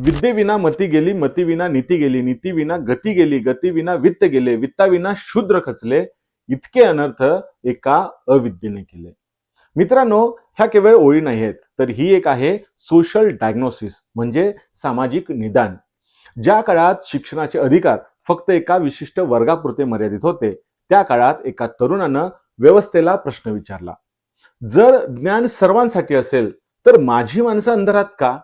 विद्येविना मती गेली, मतीविना नीती गेली, नीतीविना गती गेली, गतीविना वित्त गेले, वित्ताविना शूद्र खचले, इतके अनर्थ एका अविद्येने केले. मित्रांनो, ह्या केवळ ओळी नाही आहेत, तर ही एक आहे सोशल डायग्नोसिस म्हणजे सामाजिक निदान. ज्या काळात शिक्षणाचे अधिकार फक्त एका विशिष्ट वर्गापुरते मर्यादित होते, त्या काळात एका तरुणानं व्यवस्थेला प्रश्न विचारला, जर ज्ञान सर्वांसाठी असेल तर माझी माणसं अंधारात का?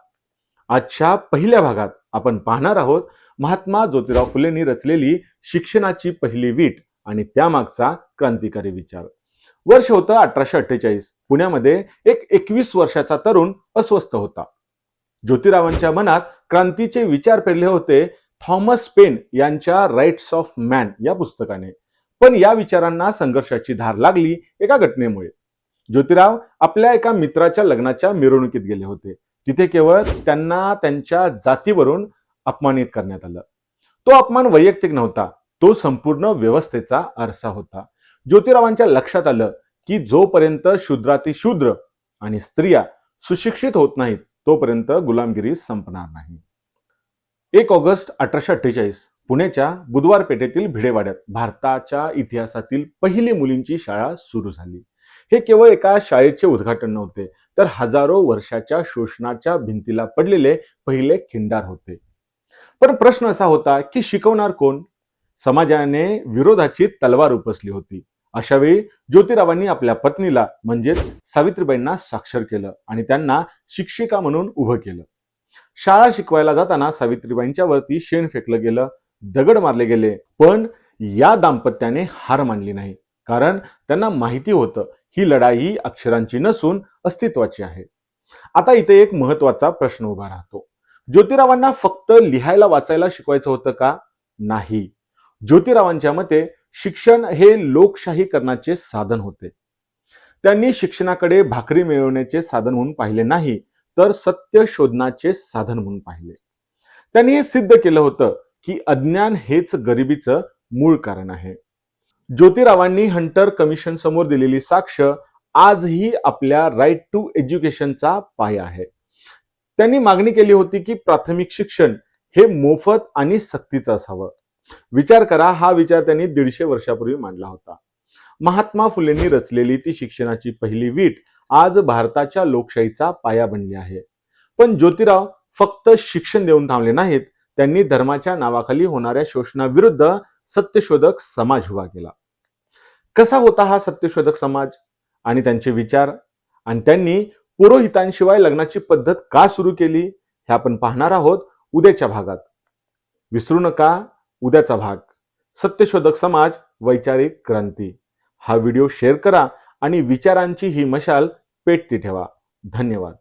आजच्या पहिल्या भागात आपण पाहणार आहोत महात्मा ज्योतिराव फुलेंनी रचलेली शिक्षणाची पहिली वीट आणि त्यामागचा क्रांतिकारी विचार. वर्ष होतं 1848. पुण्यामध्ये एक 21 वर्षाचा तरुण अस्वस्थ होता. ज्योतिरावांच्या मनात क्रांतीचे विचार पेरले होते थॉमस पेन यांच्या राईट्स ऑफ मॅन या पुस्तकाने. पण या विचारांना संघर्षाची धार लागली एका घटनेमुळे. ज्योतिराव आपल्या एका मित्राच्या लग्नाच्या मिरवणुकीत गेले होते. तिथे केवळ त्यांना त्यांच्या जातीवरून अपमानित करण्यात आलं. तो अपमान वैयक्तिक नव्हता, तो संपूर्ण व्यवस्थेचा आरसा होता. ज्योतिरावांच्या लक्षात आलं की जोपर्यंत शूद्रातिशूद्र आणि स्त्रिया सुशिक्षित होत नाहीत तोपर्यंत गुलामगिरी संपणार नाही. 1 ऑगस्ट 1848 पुण्याच्या बुधवार पेठेतील भिडेवाड्यात भारताच्या इतिहासातील पहिली मुलींची शाळा सुरू झाली. हे केवळ एका शाळेचे उद्घाटन नव्हते, तर हजारो वर्षाच्या शोषणाच्या भिंतीला पडलेले पहिले खिंडार होते. पण प्रश्न असा होता की शिकवणार कोण? समाजाने विरोधाची तलवार उपसली होती. अशा वेळी ज्योतिरावांनी आपल्या पत्नीला म्हणजेच सावित्रीबाईंना साक्षर केलं आणि त्यांना शिक्षिका म्हणून उभं केलं. शाळा शिकवायला जाताना सावित्रीबाईंच्या वरती शेण फेकलं गेलं, दगड मारले गेले, पण या दाम्पत्याने हार मानली नाही. कारण त्यांना माहिती होतं ही लढाई अक्षरांची नसून अस्तित्वाची आहे. आता इथे एक महत्वाचा प्रश्न उभा राहतो. ज्योतिरावांना फक्त लिहायला वाचायला शिकवायचं होतं का? नाही. ज्योतिरावांच्या मते शिक्षण हे लोकशाहीकरणाचे साधन होते. त्यांनी शिक्षणाकडे भाकरी मिळवण्याचे साधन म्हणून पाहिले नाही, तर सत्य शोधण्याचे साधन म्हणून पाहिले. त्यांनी हे सिद्ध केलं होतं की अज्ञान हेच गरिबीचं मूळ कारण आहे. ज्योतिरावांनी हंटर कमिशन समोर दिलेली साक्ष आजही आपल्या राईट टू एज्युकेशनचा पाया आहे. त्यांनी मागणी केली होती की प्राथमिक शिक्षण हे मोफत आणि सक्तीचं असावं. विचार करा, हा विचार त्यांनी 150 वर्षापूर्वी मांडला होता. महात्मा फुलेंनी रचलेली ती शिक्षणाची पहिली वीट आज भारताच्या लोकशाहीचा पाया बनली आहे. पण ज्योतिराव फक्त शिक्षण देऊन थांबले नाहीत, त्यांनी धर्माच्या नावाखाली होणाऱ्या शोषणाविरुद्ध सत्यशोधक समाज उभा केला. कसा होता हा सत्यशोधक समाज आणि त्यांचे विचार, आणि त्यांनी पुरोहितांशिवाय लग्नाची पद्धत का सुरू केली, हे आपण पाहणार आहोत उद्याच्या भागात. विसरू नका उद्याचा भाग, सत्यशोधक समाज, वैचारिक क्रांती. हा व्हिडिओ शेअर करा आणि विचारांची ही मशाल पेटती ठेवा. धन्यवाद.